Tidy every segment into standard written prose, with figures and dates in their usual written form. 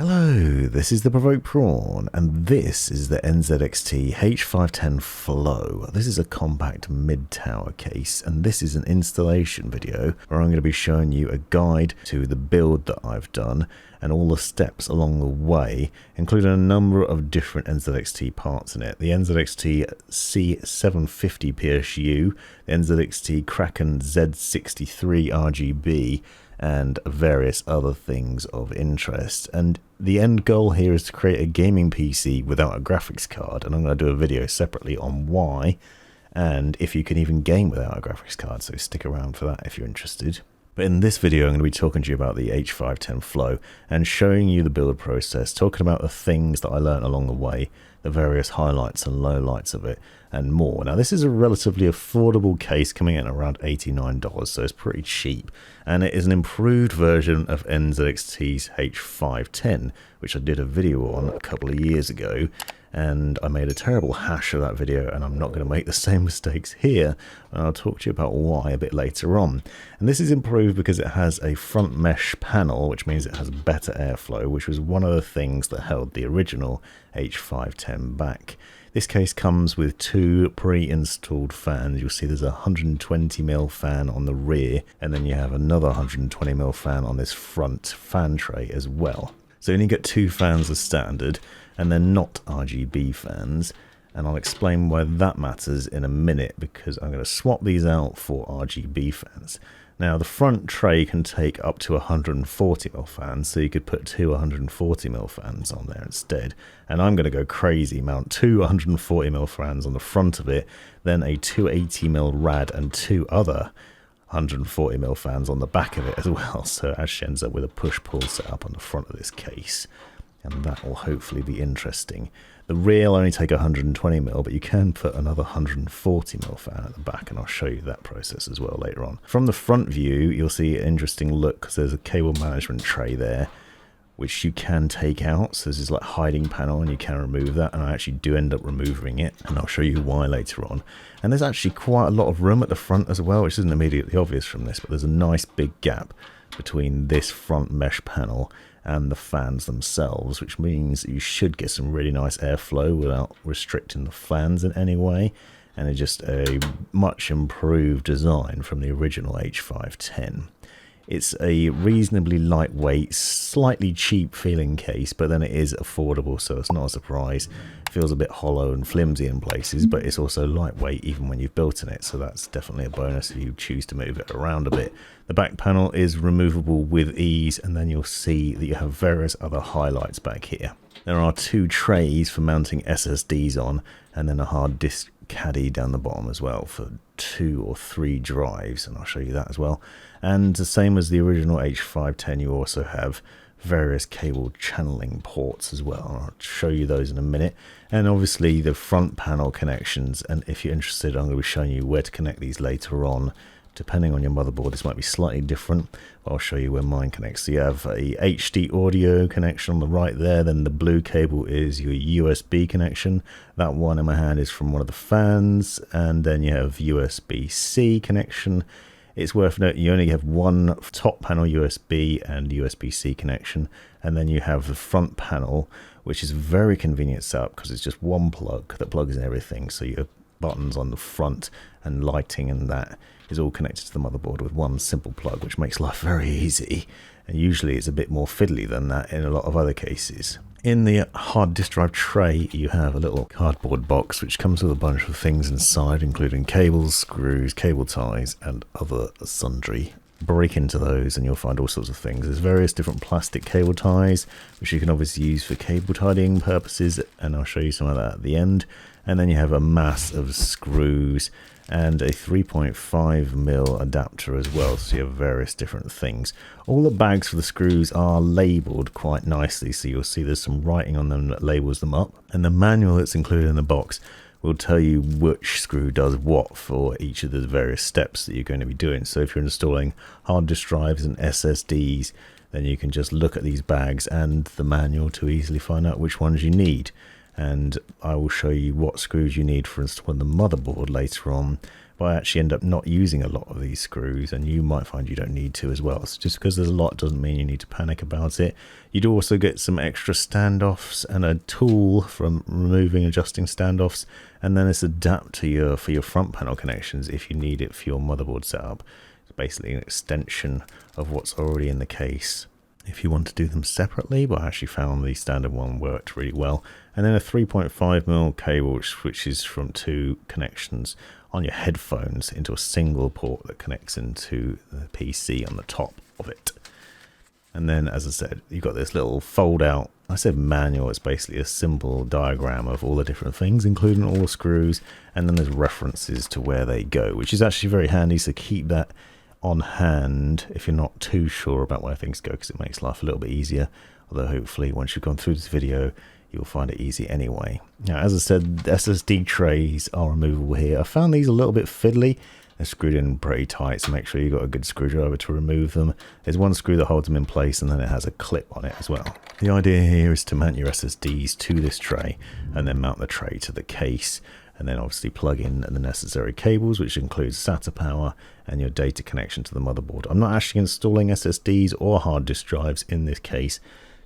Hello, this is the Provoked Prawn, and this is the NZXT H510 Flow. This is a compact mid-tower case, and this is an installation video where I'm going to be showing you a guide to the build that I've done and all the steps along the way, including a number of different NZXT parts in it. The NZXT C750 PSU, the NZXT Kraken Z63 RGB, and various other things of interest. And the end goal here is to create a gaming PC without a graphics card, and I'm going to do a video separately on why and if you can even game without a graphics card, so stick around for that if you're interested. But in this video I'm going to be talking to you about the H510 Flow and showing you the build process, talking about the things that I learned along the way, the various highlights and lowlights of it, and more. Now this is a relatively affordable case coming in around $89, so it's pretty cheap, and it is an improved version of NZXT's H510, which I did a video on a couple of years ago, and I made a terrible hash of that video, and I'm not going to make the same mistakes here, and I'll talk to you about why a bit later on. And this is improved because it has a front mesh panel, which means it has better airflow, which was one of the things that held the original H510 back. This case comes with two pre-installed fans. You'll see there's a 120mm fan on the rear, and then you have another 120mm fan on this front fan tray as well. So you only get two fans as standard, and they're not RGB fans, and I'll explain why that matters in a minute, because I'm going to swap these out for RGB fans. Now the front tray can take up to 140mm fans, so you could put two 140mm fans on there instead, and I'm going to go crazy, mount two 140mm fans on the front of it, then a 280mm rad and two other 140mm fans on the back of it as well, so it actually ends up with a push-pull setup on the front of this case, and that will hopefully be interesting. The rear will only take 120mm, but you can put another 140mm fan at the back, and I'll show you that process as well later on. From the front view, you'll see an interesting look because there's a cable management tray there, which you can take out. So this is like hiding panel, and you can remove that, and I actually do end up removing it, and I'll show you why later on. And there's actually quite a lot of room at the front as well, which isn't immediately obvious from this, but there's a nice big gap between this front mesh panel and the fans themselves, which means that you should get some really nice airflow without restricting the fans in any way, and it's just a much improved design from the original H510. It's a reasonably lightweight, slightly cheap feeling case, but then it is affordable, so it's not a surprise. It feels a bit hollow and flimsy in places, but it's also lightweight even when you've built in it, so that's definitely a bonus if you choose to move it around a bit. The back panel is removable with ease, and then you'll see that you have various other highlights back here. There are two trays for mounting SSDs on, and then a hard disk caddy down the bottom as well for 2 or 3 drives, and I'll show you that as well. And the same as the original H510, you also have various cable channeling ports as well, and I'll show you those in a minute. And obviously the front panel connections, and if you're interested, I'm going to be showing you where to connect these later on. Depending on your motherboard, this might be slightly different, but I'll show you where mine connects. So you have a HD audio connection on the right there, then the blue cable is your USB connection. That one in my hand is from one of the fans, and then you have USB-C connection. It's worth noting you only have one top panel USB and USB-C connection, and then you have the front panel, which is a very convenient setup because it's just one plug that plugs in everything. So your buttons on the front and lighting and that is all connected to the motherboard with one simple plug, which makes life very easy, and usually it's a bit more fiddly than that in a lot of other cases. In the hard disk drive tray, you have a little cardboard box which comes with a bunch of things inside, including cables, screws, cable ties, and other sundry. Break into those and you'll find all sorts of things. There's various different plastic cable ties, which you can obviously use for cable tidying purposes, and I'll show you some of that at the end. And then you have a mass of screws and a 3.5mm adapter as well, so you have various different things. All the bags for the screws are labelled quite nicely, so you'll see there's some writing on them that labels them up, and the manual that's included in the box will tell you which screw does what for each of the various steps that you're going to be doing. So if you're installing hard disk drives and SSDs, then you can just look at these bags and the manual to easily find out which ones you need. And I will show you what screws you need for installing the motherboard later on, but I actually end up not using a lot of these screws, and you might find you don't need to as well. So just because there's a lot doesn't mean you need to panic about it. You do also get some extra standoffs and a tool from removing adjusting standoffs, and then this adapter for your front panel connections if you need it for your motherboard setup. It's basically an extension of what's already in the case if you want to do them separately, but I actually found the standard one worked really well. And then a 3.5mm cable which switches from 2 connections on your headphones into a single port that connects into the PC on the top of it. And then, as I said, you've got this little fold out, I said manual, it's basically a simple diagram of all the different things, including all the screws, and then there's references to where they go, which is actually very handy, so keep that on hand if you're not too sure about where things go, because it makes life a little bit easier. Although hopefully once you've gone through this video you'll find it easy anyway. Now, as I said, the SSD trays are removable here. I found these a little bit fiddly. They're screwed in pretty tight, so make sure you've got a good screwdriver to remove them. There's one screw that holds them in place, and then it has a clip on it as well. The idea here is to mount your SSDs to this tray and then mount the tray to the case, and then obviously plug in the necessary cables, which includes SATA power and your data connection to the motherboard. I'm not actually installing SSDs or hard disk drives in this case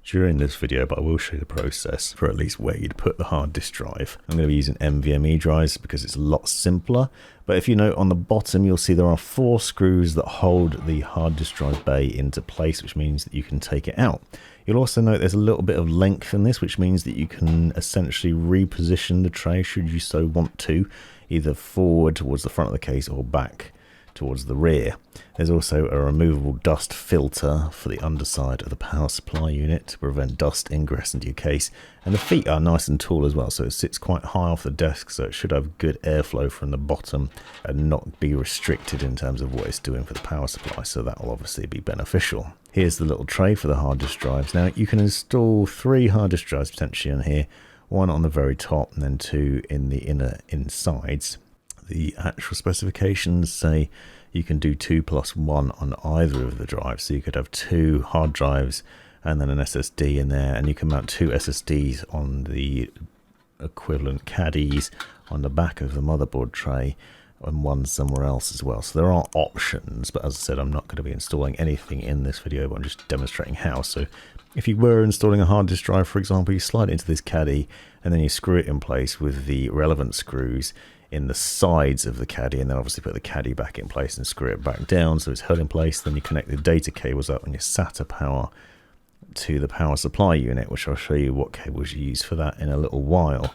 during this video, but I will show you the process for at least where you'd put the hard disk drive. I'm going to be using NVMe drives because it's a lot simpler, but if you note on the bottom you'll see there are 4 screws that hold the hard disk drive bay into place, which means that you can take it out. You'll also note there's a little bit of length in this, which means that you can essentially reposition the tray should you so want to, either forward towards the front of the case or back towards the rear. There's also a removable dust filter for the underside of the power supply unit to prevent dust ingress into your case, and the feet are nice and tall as well, so it sits quite high off the desk, so it should have good airflow from the bottom and not be restricted in terms of what it's doing for the power supply, so that will obviously be beneficial. Here's the little tray for the hard disk drives. Now you can install 3 hard disk drives potentially in here, 1 on the very top and then 2 in the insides. The actual specifications say you can do 2 + 1 on either of the drives, so you could have 2 hard drives and then an SSD in there, and you can mount 2 SSDs on the equivalent caddies on the back of the motherboard tray and 1 somewhere else as well. So there are options, but as I said, I'm not going to be installing anything in this video, but I'm just demonstrating how. So if you were installing a hard disk drive, for example, you slide it into this caddy and then you screw it in place with the relevant screws in the sides of the caddy, and then obviously put the caddy back in place and screw it back down so it's held in place. Then you connect the data cables up on your SATA power to the power supply unit, which I'll show you what cables you use for that in a little while.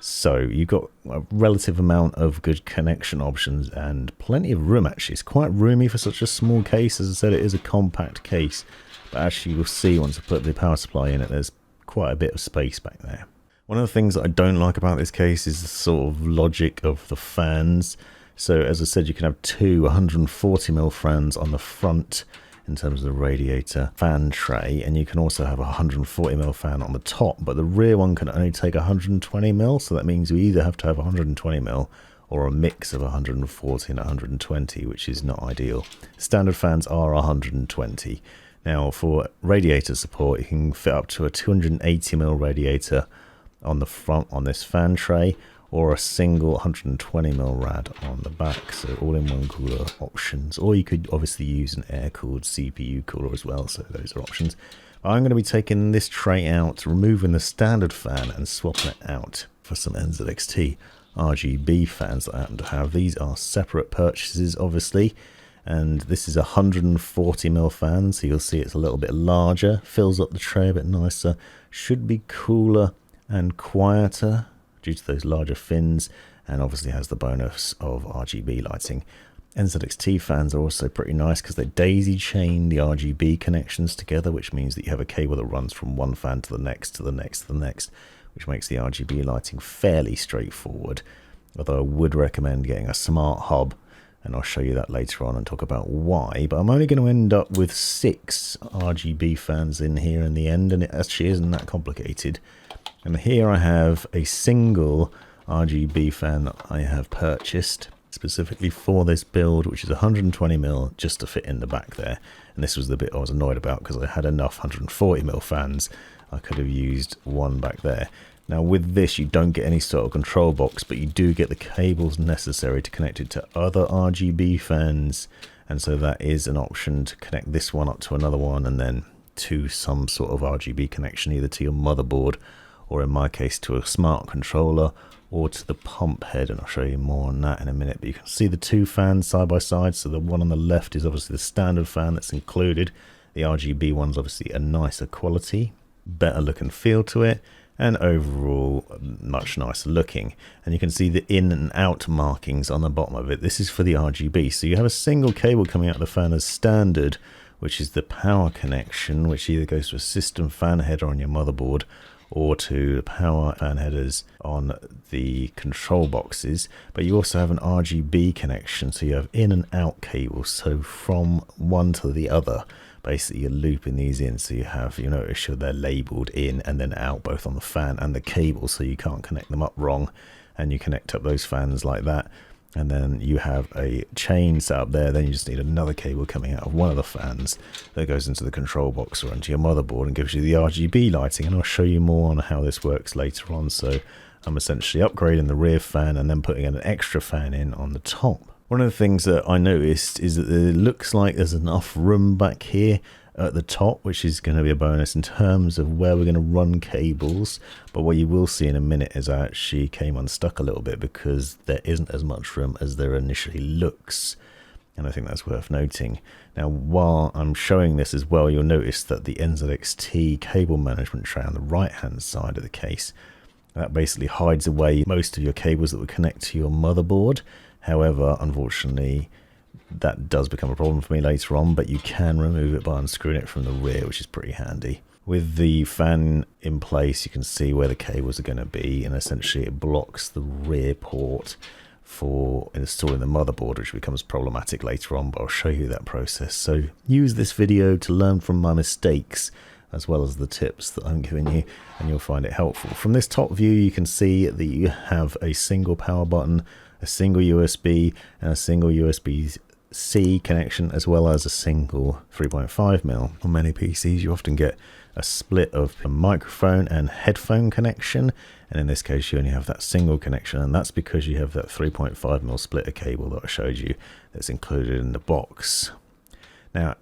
So you've got a relative amount of good connection options and plenty of room. Actually, it's quite roomy for such a small case. As I said, it is a compact case, but actually you'll see once I put the power supply in it, there's quite a bit of space back there. One of the things that I don't like about this case is the sort of logic of the fans. So as I said, you can have 2 140mm fans on the front in terms of the radiator fan tray, and you can also have a 140mm fan on the top, but the rear one can only take 120mm, so that means you either have to have 120mm or a mix of 140 and 120, which is not ideal. Standard fans are 120. Now for radiator support, you can fit up to a 280mm radiator on the front on this fan tray, or a single 120mm rad on the back, so all-in-one cooler options. Or you could obviously use an air-cooled CPU cooler as well, so those are options. I'm going to be taking this tray out, removing the standard fan and swapping it out for some NZXT RGB fans that I happen to have. These are separate purchases obviously, and this is a 140mm fan, so you'll see it's a little bit larger, fills up the tray a bit nicer, should be cooler and quieter due to those larger fins, and obviously has the bonus of RGB lighting. NZXT fans are also pretty nice because they daisy chain the RGB connections together, which means that you have a cable that runs from one fan to the next, to the next, to the next, which makes the RGB lighting fairly straightforward. Although I would recommend getting a smart hub, and I'll show you that later on and talk about why. But I'm only going to end up with 6 RGB fans in here in the end, and it actually isn't that complicated. And here I have a single RGB fan that I have purchased specifically for this build, which is 120mm just to fit in the back there. And this was the bit I was annoyed about because I had enough 140mm fans. I could have used one back there. Now with this you don't get any sort of control box, but you do get the cables necessary to connect it to other RGB fans, and so that is an option to connect this one up to another one and then to some sort of RGB connection, either to your motherboard or in my case to a smart controller or to the pump head, and I'll show you more on that in a minute. But you can see the two fans side by side. So the one on the left is obviously the standard fan that's included. The RGB one's obviously a nicer quality, better look and feel to it, and overall much nicer looking. And you can see the in and out markings on the bottom of it. This is for the RGB. So you have a single cable coming out of the fan as standard, which is the power connection, which either goes to a system fan header on your motherboard or to the power fan headers on the control boxes. But you also have an RGB connection, so you have in and out cables, so from one to the other. Basically you're looping these in, so you have, you notice they're labeled in and then out both on the fan and the cable, so you can't connect them up wrong, and you connect up those fans like that. And then you have a chain set up there, then you just need another cable coming out of one of the fans that goes into the control box or into your motherboard and gives you the RGB lighting, and I'll show you more on how this works later on. So I'm essentially upgrading the rear fan and then putting an extra fan in on the top. One of the things that I noticed is that it looks like there's enough room back here at the top, which is going to be a bonus in terms of where we're going to run cables. But what you will see in a minute is I actually came unstuck a little bit because there isn't as much room as there initially looks, and I think that's worth noting. Now while I'm showing this as well, you'll notice that the NZXT cable management tray on the right hand side of the case, that basically hides away most of your cables that would connect to your motherboard. However, unfortunately, that does become a problem for me later on, but you can remove it by unscrewing it from the rear, which is pretty handy. With the fan in place, you can see where the cables are going to be, and essentially it blocks the rear port for installing the motherboard, which becomes problematic later on, but I'll show you that process. So use this video to learn from my mistakes as well as the tips that I'm giving you, and you'll find it helpful. From this top view, you can see that you have a single power button, a single USB, and a single USB-C connection, as well as a single 3.5mm. On many PCs you often get a split of a microphone and headphone connection, and in this case you only have that single connection, and that's because you have that 3.5mm splitter cable that I showed you that's included in the box. Now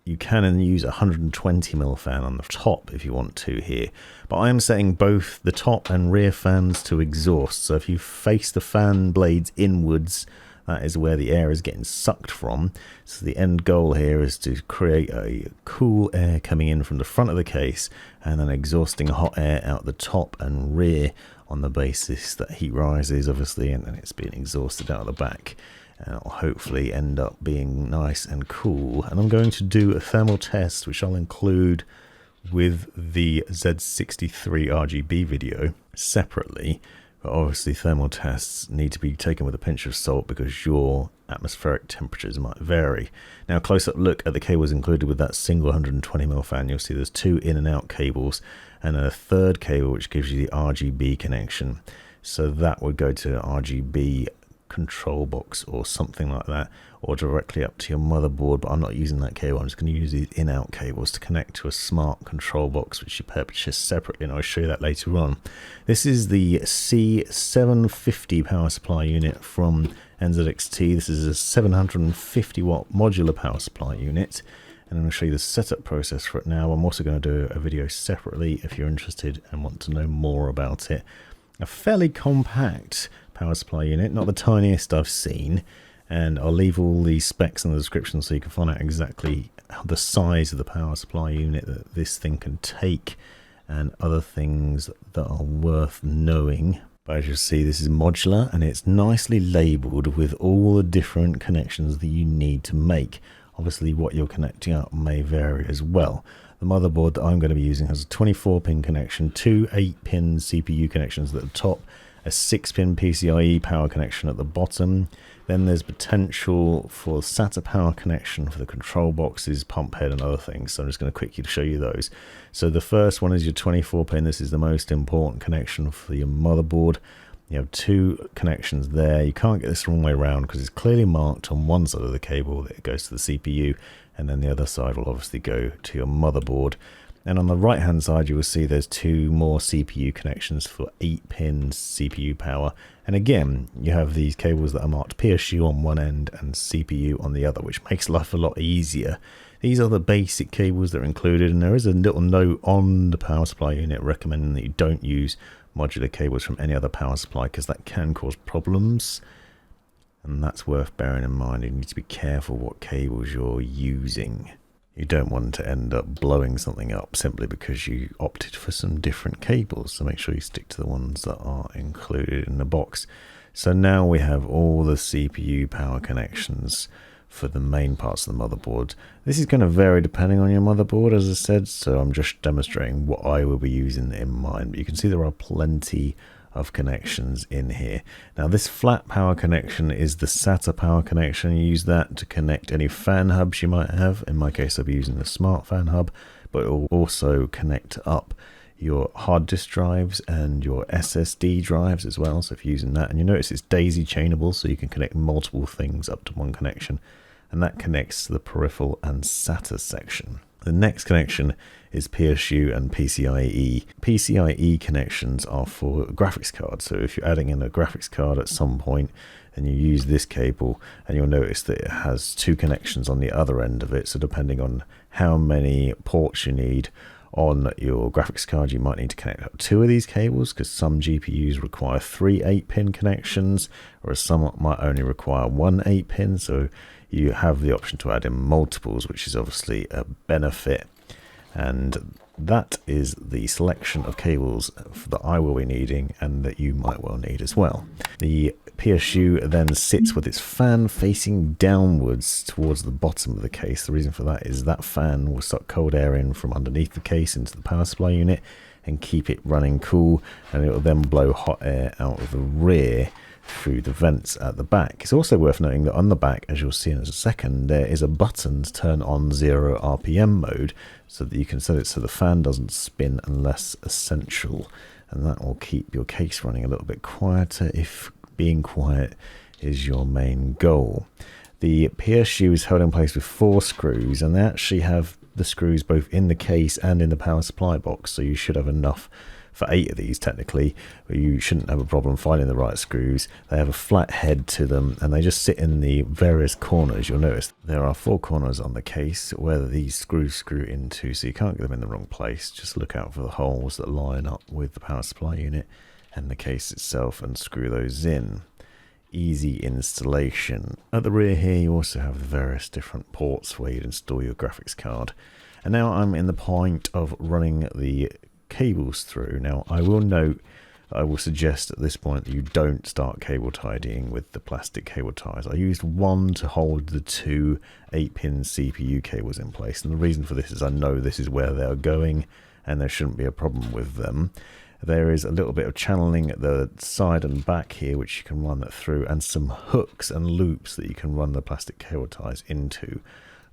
you can use a 120mm fan on the top if you want to here, but I am setting both the top and rear fans to exhaust, so if you face the fan blades inwards, that is where the air is getting sucked from. So the end goal here is to create a cool air coming in from the front of the case and then exhausting hot air out the top and rear on the basis that heat rises obviously, and then it's being exhausted out of the back. And it'll hopefully end up being nice and cool. And I'm going to do a thermal test, which I'll include with the Z63 RGB video separately. But obviously thermal tests need to be taken with a pinch of salt because your atmospheric temperatures might vary. Now a close-up look at the cables included with that single 120mm fan, you'll see there's two in and out cables and a third cable which gives you the RGB connection. So that would go to RGB control box or something like that, or directly up to your motherboard, but I'm not using that cable. I'm just going to use these in-out cables to connect to a smart control box, which you purchase separately, and I'll show you that later on. This is the C750 power supply unit from NZXT. This is a 750 watt modular power supply unit, and I'm going to show you the setup process for it now. I'm also going to do a video separately if you're interested and want to know more about it. A fairly compact power supply unit, not the tiniest I've seen, and I'll leave all the specs in the description so you can find out exactly the size of the power supply unit that this thing can take and other things that are worth knowing. But as you see, this is modular and it's nicely labelled with all the different connections that you need to make. Obviously what you're connecting up may vary as well. The motherboard that I'm going to be using has a 24-pin connection, two 8-pin CPU connections at the top, a 6-pin PCIe power connection at the bottom. Then there's potential for SATA power connection for the control boxes, pump head and other things. So I'm just going to quickly show you those. So the first one is your 24-pin. This is the most important connection for your motherboard. You have two connections there. You can't get this the wrong way around because it's clearly marked on one side of the cable that it goes to the CPU, and then the other side will obviously go to your motherboard. And on the right hand side you will see there's two more CPU connections for 8-pin CPU power, and again you have these cables that are marked PSU on one end and CPU on the other, which makes life a lot easier. These are the basic cables that are included, and there is a little note on the power supply unit recommending that you don't use modular cables from any other power supply because that can cause problems, and that's worth bearing in mind. You need to be careful what cables you're using. You don't want to end up blowing something up simply because you opted for some different cables, so make sure you stick to the ones that are included in the box. So now we have all the CPU power connections for the main parts of the motherboard. This is going to vary depending on your motherboard, as I said, so I'm just demonstrating what I will be using in mine, but you can see there are plenty of connections in here. Now this flat power connection is the Sata power connection. You use that to connect any fan hubs you might have. In my case I'll be using the smart fan hub, but it will also connect up your hard disk drives and your SSD drives as well, so if you're using that. And you notice it's daisy chainable, so you can connect multiple things up to one connection, and that connects to the peripheral and SATA section. The next connection is PSU and PCIe. PCIe connections are for graphics cards, so if you're adding in a graphics card at some point and you use this cable, and you'll notice that it has two connections on the other end of it, so depending on how many ports you need on your graphics card, you might need to connect up two of these cables, because some GPUs require 3 8-pin connections, whereas some might only require 1 8-pin, so you have the option to add in multiples, which is obviously a benefit. And that is the selection of cables that I will be needing and that you might well need as well. The PSU then sits with its fan facing downwards towards the bottom of the case. The reason for that is that fan will suck cold air in from underneath the case into the power supply unit and keep it running cool, and it will then blow hot air out of the rear through the vents at the back. It's also worth noting that on the back, as you'll see in a second, there is a button to turn on 0 RPM mode so that you can set it so the fan doesn't spin unless essential, and that will keep your case running a little bit quieter if being quiet is your main goal. The PSU is held in place with 4 screws, and they actually have the screws both in the case and in the power supply box, so you should have enough for 8 of these technically, but you shouldn't have a problem finding the right screws. They have a flat head to them and they just sit in the various corners. You'll notice there are 4 corners on the case where these screws screw into, so you can't get them in the wrong place. Just look out for the holes that line up with the power supply unit and the case itself and screw those in. Easy installation. At the rear here you also have the various different ports where you'd install your graphics card. And now I'm in the point of running the cables through. Now I will note that I will suggest at this point that you don't start cable tidying with the plastic cable ties. I used one to hold the 2 8-pin CPU cables in place, and the reason for this is I know this is where they're going and there shouldn't be a problem with them. There is a little bit of channeling at the side and back here which you can run that through, and some hooks and loops that you can run the plastic cable ties into.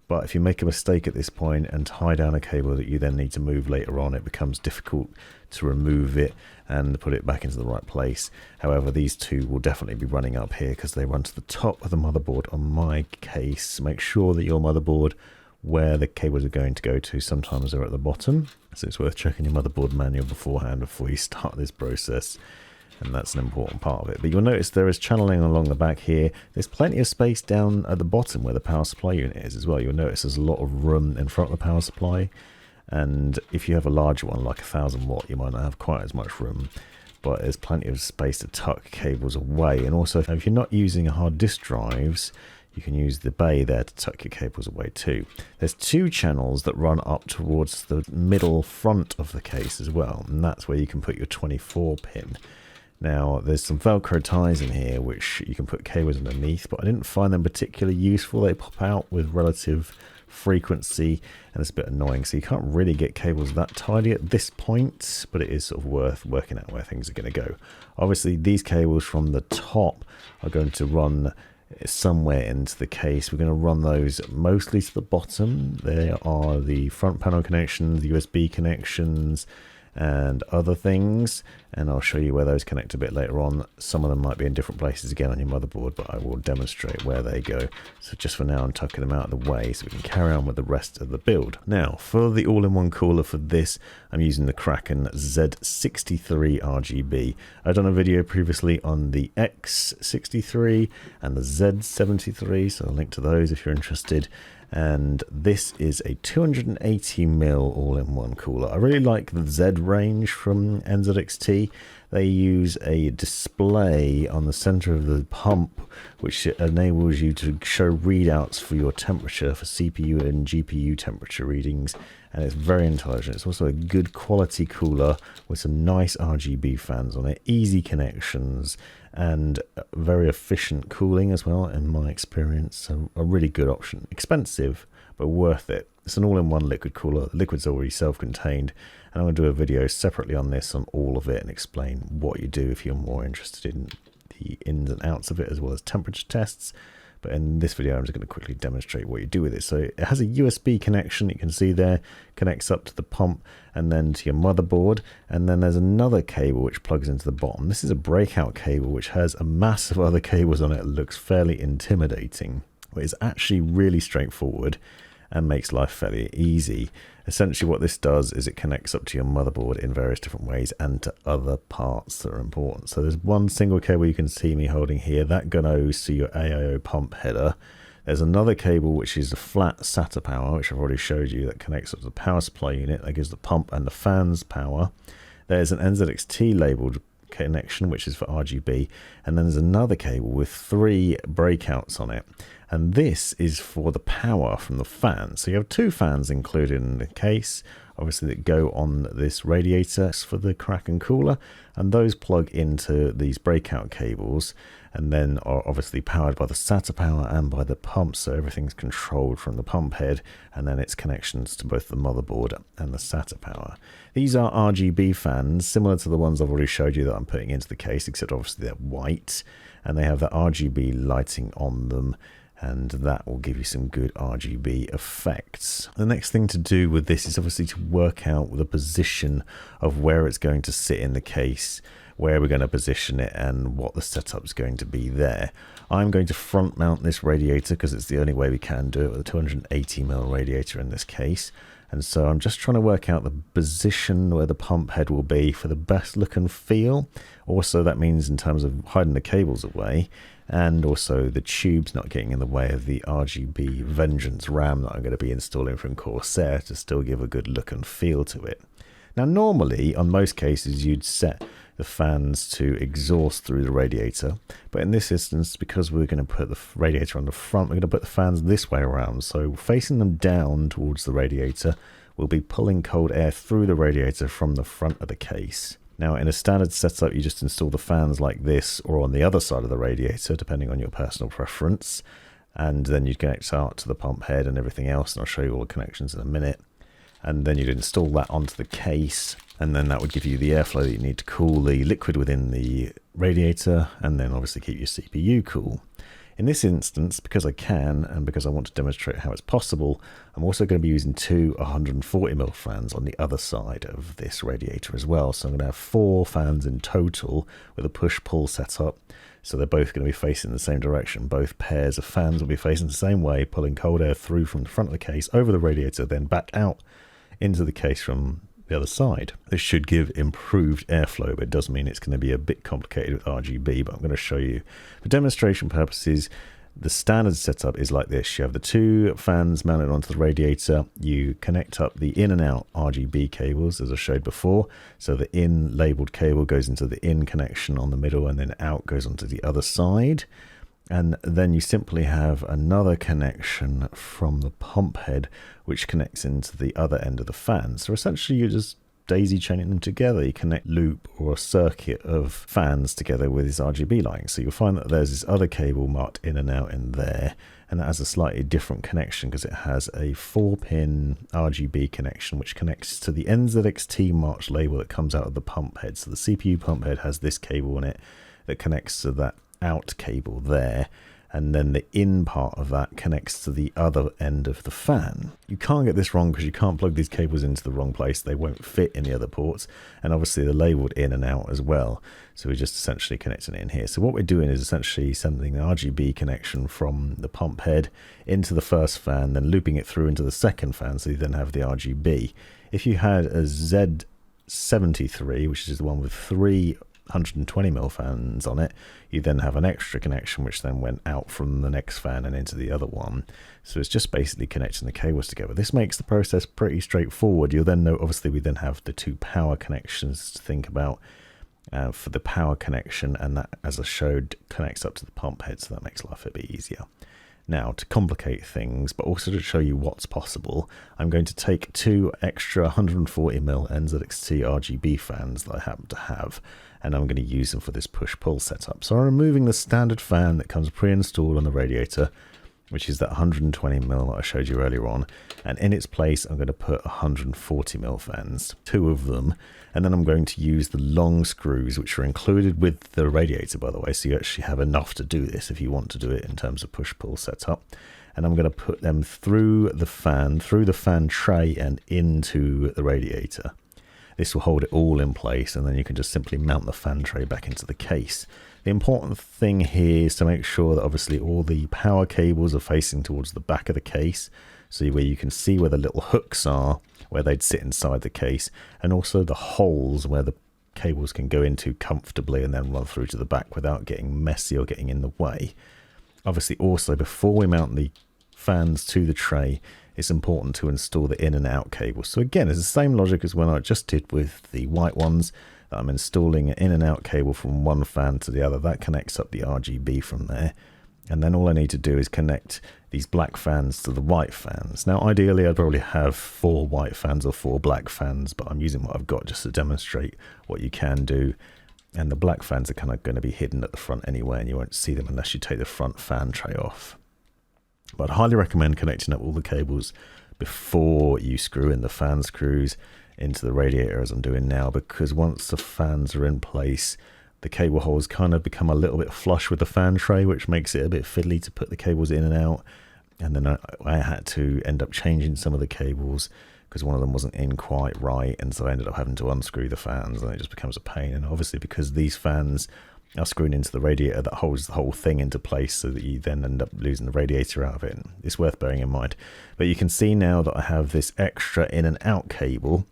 But if you make a mistake at this point and tie down a cable that you then need to move later on, it becomes difficult to remove it and put it back into the right place. However, these two will definitely be running up here because they run to the top of the motherboard on my case. Make sure that your motherboard, where the cables are going to go to, sometimes they're at the bottom. So it's worth checking your motherboard manual beforehand before you start this process. And that's an important part of it. But you'll notice there is channeling along the back here. There's plenty of space down at the bottom where the power supply unit is as well. You'll notice there's a lot of room in front of the power supply. And if you have a larger one, like 1000 watt, you might not have quite as much room. But there's plenty of space to tuck cables away. And also, if you're not using hard disk drives, you can use the bay there to tuck your cables away too. There's 2 channels that run up towards the middle front of the case as well. And that's where you can put your 24 pin. Now, there's some Velcro ties in here which you can put cables underneath, but I didn't find them particularly useful. They pop out with relative frequency and it's a bit annoying, so you can't really get cables that tidy at this point, but it is sort of worth working out where things are going to go. Obviously, these cables from the top are going to run somewhere into the case. We're going to run those mostly to the bottom. There are the front panel connections, the USB connections, and other things, and I'll show you where those connect a bit later on. Some of them might be in different places again on your motherboard, but I will demonstrate where they go. So just for now, I'm tucking them out of the way so we can carry on with the rest of the build. Now, for the all-in-one cooler for this, I'm using the Kraken Z63 RGB. I've done a video previously on the X63 and the Z73, so I'll link to those if you're interested. And this is a 280mm all-in-one cooler. I really like the Z range from NZXT. They use a display on the center of the pump which enables you to show readouts for your temperature, for CPU and GPU temperature readings, and it's very intelligent. It's also a good quality cooler with some nice RGB fans on it, easy connections, and very efficient cooling as well in my experience. So a really good option. Expensive, but worth it. It's an all-in-one liquid cooler. The liquid's already self-contained, and I'm going to do a video separately on this, on all of it, and explain what you do if you're more interested in the ins and outs of it, as well as temperature tests. But in this video, I'm just going to quickly demonstrate what you do with it. So it has a USB connection, you can see there, connects up to the pump and then to your motherboard. And then there's another cable which plugs into the bottom. This is a breakout cable which has a mass of other cables on it. It looks fairly intimidating, but it's actually really straightforward and makes life fairly easy. Essentially what this does is it connects up to your motherboard in various different ways and to other parts that are important. So there's one single cable you can see me holding here, that goes to your AIO pump header. There's another cable which is the flat Sata power, which I've already showed you, that connects up to the power supply unit, that gives the pump and the fans power. There's an NZXT labeled connection which is for RGB, and then there's another cable with 3 breakouts on it, and this is for the power from the fan. So you have 2 fans included in the case, obviously, that go on this radiator for the Kraken cooler, and those plug into these breakout cables and then are obviously powered by the Sata power and by the pump, so everything's controlled from the pump head and then its connections to both the motherboard and the Sata power. These are RGB fans, similar to the ones I've already showed you that I'm putting into the case, except obviously they're white and they have the RGB lighting on them, and that will give you some good RGB effects. The next thing to do with this is obviously to work out the position of where it's going to sit in the case, where we're going to position it, and what the setup's going to be there. I'm going to front mount this radiator because it's the only way we can do it with a 280mm radiator in this case. And so I'm just trying to work out the position where the pump head will be for the best look and feel. Also, that means in terms of hiding the cables away, and also the tubes not getting in the way of the RGB Vengeance RAM that I'm going to be installing from Corsair to still give a good look and feel to it. Now, normally, on most cases, you'd set the fans to exhaust through the radiator, but in this instance, because we're going to put the radiator on the front, we're going to put the fans this way around. So facing them down towards the radiator, we'll be pulling cold air through the radiator from the front of the case. Now, in a standard setup, you just install the fans like this or on the other side of the radiator, depending on your personal preference, and then you'd connect out to the pump head and everything else, and I'll show you all the connections in a minute. And then you'd install that onto the case, and then that would give you the airflow that you need to cool the liquid within the radiator, and then obviously keep your CPU cool. In this instance, because I can, and because I want to demonstrate how it's possible, I'm also going to be using 2 140mm fans on the other side of this radiator as well. So I'm going to have 4 fans in total with a push-pull setup. So they're both going to be facing the same direction. Both pairs of fans will be facing the same way, pulling cold air through from the front of the case over the radiator, then back out into the case from the other side. This should give improved airflow, but it does mean it's going to be a bit complicated with RGB, but I'm going to show you. For demonstration purposes, the standard setup is like this. You have the 2 fans mounted onto the radiator. You connect up the in and out RGB cables, as I showed before. So the in labeled cable goes into the in connection on the middle, and then out goes onto the other side. And then you simply have another connection from the pump head, which connects into the other end of the fan. So essentially, you're just daisy chaining them together. You connect loop or a circuit of fans together with this RGB lighting. So you'll find that there's this other cable marked in and out in there, and that has a slightly different connection because it has a 4-pin RGB connection, which connects to the NZXT March label that comes out of the pump head. So the CPU pump head has this cable in it that connects to that out cable there, and then the in part of that connects to the other end of the fan. You can't get this wrong because you can't plug these cables into the wrong place. They won't fit in the other ports, and obviously they're labeled in and out as well. So we're just essentially connecting it in here. So what we're doing is essentially sending the RGB connection from the pump head into the first fan, then looping it through into the second fan, so you then have the RGB. If you had a Z63, which is the one with 320mm fans on it, you then have an extra connection which then went out from the next fan and into the other one. So it's just basically connecting the cables together. This makes the process pretty straightforward. You'll then know, obviously we then have the two power connections to think about for the power connection, and that, as I showed, connects up to the pump head, so that makes life a bit easier. Now, to complicate things, but also to show you what's possible, I'm going to take two extra 140mm NZXT RGB fans that I happen to have, and I'm going to use them for this push-pull setup. So I'm removing the standard fan that comes pre-installed on the Radiator, which is that 120mm that I showed you earlier on, and in its place I'm going to put 140mm fans, two of them, and then I'm going to use the long screws which are included with the Radiator, by the way, so you actually have enough to do this if you want to do it in terms of push-pull setup. And I'm going to put them through the fan tray and into the Radiator. This will hold it all in place, and then you can just simply mount the fan tray back into the case. The important thing here is to make sure that obviously all the power cables are facing towards the back of the case, so where you can see where the little hooks are, where they'd sit inside the case, and also the holes where the cables can go into comfortably and then run through to the back without getting messy or getting in the way. Obviously also, before we mount the fans to the tray, it's important to install the in and out cables. So again, it's the same logic as when I just did with the white ones. I'm installing an in and out cable from one fan to the other. That connects up the RGB from there. And then all I need to do is connect these black fans to the white fans. Now, ideally, I'd probably have 4 white fans or 4 black fans, but I'm using what I've got just to demonstrate what you can do. And the black fans are kind of going to be hidden at the front anyway, and you won't see them unless you take the front fan tray off. But I'd highly recommend connecting up all the cables before you screw in the fan screws into the Radiator, as I'm doing now, because once the fans are in place, the cable holes kind of become a little bit flush with the fan tray, which makes it a bit fiddly to put the cables in and out. And then I had to end up changing some of the cables because one of them wasn't in quite right, and so I ended up having to unscrew the fans, and it just becomes a pain. And obviously, because these fans are screwed into the Radiator, that holds the whole thing into place, so that you then end up losing the Radiator out of it. It's worth bearing in mind. But you can see now that I have this extra in and out cable,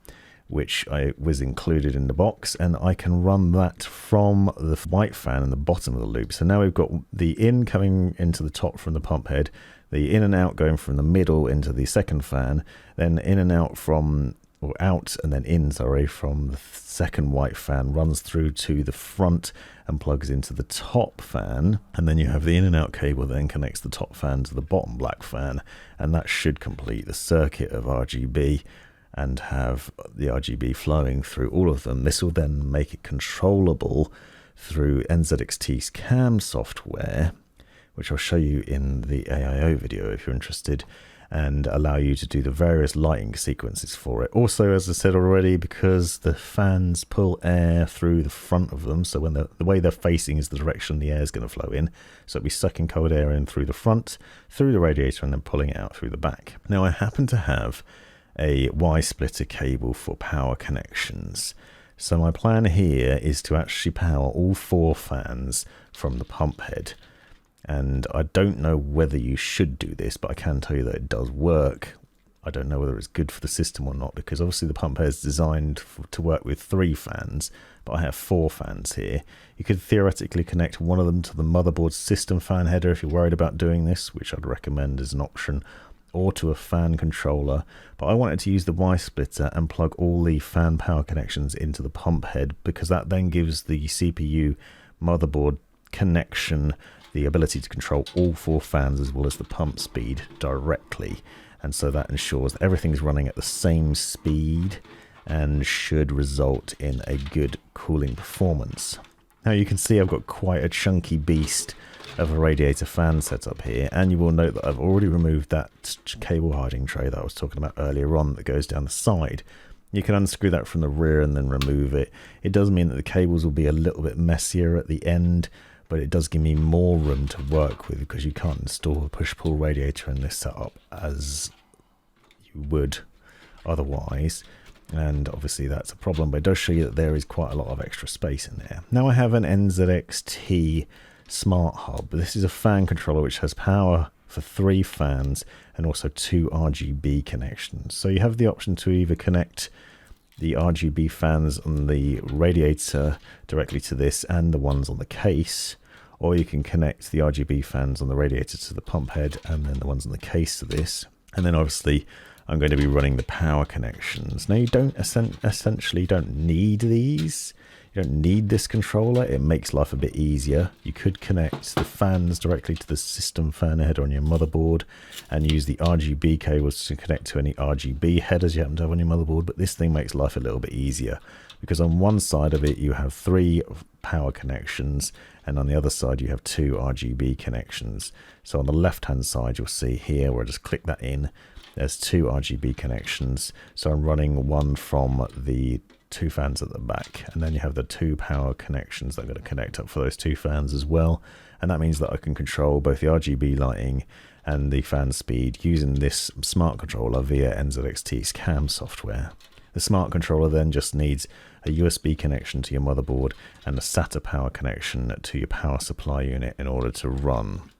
which was included in the box, and I can run that from the white fan in the bottom of the loop. So now we've got the in coming into the top from the pump head, the in and out going from the middle into the second fan, then in and out from, or out and then in, sorry, from the second white fan, runs through to the front and plugs into the top fan, and then you have the in and out cable then connects the top fan to the bottom black fan, and that should complete the circuit of RGB and have the RGB flowing through all of them. This will then make it controllable through NZXT's CAM software, which I'll show you in the AIO video if you're interested, and allow you to do the various lighting sequences for it. Also, as I said already, because the fans pull air through the front of them, so when the way they're facing is the direction the air is going to flow in, so it'll be sucking cold air in through the front, through the Radiator, and then pulling it out through the back. Now, I happen to have a Y-splitter cable for power connections. So my plan here is to actually power all 4 fans from the pump head. And I don't know whether you should do this, but I can tell you that it does work. I don't know whether it's good for the system or not, because obviously the pump head is designed to work with 3 fans, but I have 4 fans here. You could theoretically connect one of them to the motherboard system fan header if you're worried about doing this, which I'd recommend as an option, or to a fan controller, but I wanted to use the Y-splitter and plug all the fan power connections into the pump head, because that then gives the CPU motherboard connection the ability to control all 4 fans as well as the pump speed directly, and so that ensures that everything's running at the same speed and should result in a good cooling performance. Now you can see I've got quite a chunky beast of a Radiator fan setup here, and you will note that I've already removed that cable hiding tray that I was talking about earlier on that goes down the side. You can unscrew that from the rear and then remove it. It does mean that the cables will be a little bit messier at the end, but it does give me more room to work with because you can't install a push-pull radiator in this setup as you would otherwise. And obviously that's a problem, but it does show you that there is quite a lot of extra space in there. Now I have an NZXT Smart Hub. This is a fan controller which has power for 3 fans and also 2 RGB connections. So you have the option to either connect the RGB fans on the radiator directly to this and the ones on the case, or you can connect the RGB fans on the radiator to the pump head and then the ones on the case to this. And then obviously I'm going to be running the power connections. Now you don't essentially don't need these. You don't need this controller. It makes life a bit easier. You could connect the fans directly to the system fan head on your motherboard and use the RGB cables to connect to any RGB headers you happen to have on your motherboard, but this thing makes life a little bit easier because on one side of it you have 3 power connections and on the other side you have 2 RGB connections. So on the left hand side you'll see here where I just click that in, there's 2 RGB connections. So I'm running one from the 2 fans at the back, and then you have the 2 power connections that I'm going to connect up for those 2 fans as well. And that means that I can control both the RGB lighting and the fan speed using this smart controller via NZXT's CAM software. The smart controller then just needs a USB connection to your motherboard and a Sata power connection to your power supply unit in order to run.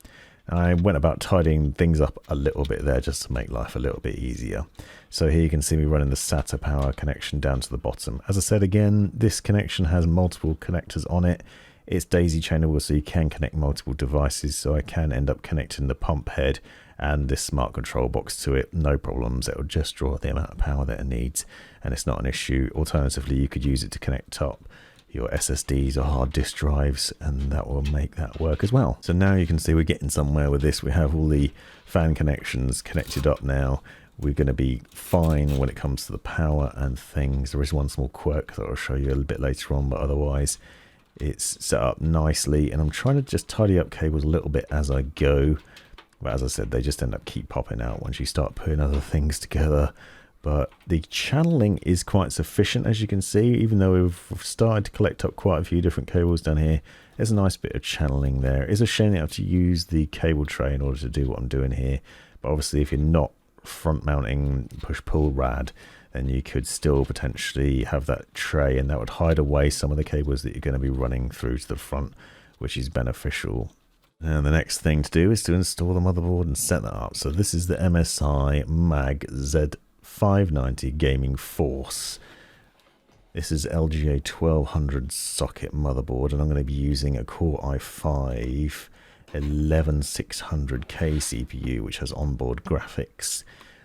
I went about tidying things up a little bit there just to make life a little bit easier. So here you can see me running the Sata power connection down to the bottom. As I said again, this connection has multiple connectors on it. It's daisy chainable, so you can connect multiple devices. So I can end up connecting the pump head and this smart control box to it, no problems. It will just draw the amount of power that it needs and it's not an issue. Alternatively, you could use it to connect up your SSDs or hard disk drives, and that will make that work as well. So now you can see we're getting somewhere with this. We have all the fan connections connected up now. We're going to be fine when it comes to the power and things. There is one small quirk that I'll show you a little bit later on, but otherwise it's set up nicely, and I'm trying to just tidy up cables a little bit as I go. But as I said, they just end up keep popping out once you start putting other things together. But the channeling is quite sufficient, as you can see, even though we've started to collect up quite a few different cables down here. There's a nice bit of channeling there. It's a shame you have to use the cable tray in order to do what I'm doing here. But obviously, if you're not front mounting push-pull rad, then you could still potentially have that tray, and that would hide away some of the cables that you're going to be running through to the front, which is beneficial. Now the next thing to do is to install the motherboard and set that up. So this is the MSI Mag Z590 Gaming Force. This is LGA 1200 socket motherboard, and I'm going to be using a Core i5 11600K CPU, which has onboard graphics.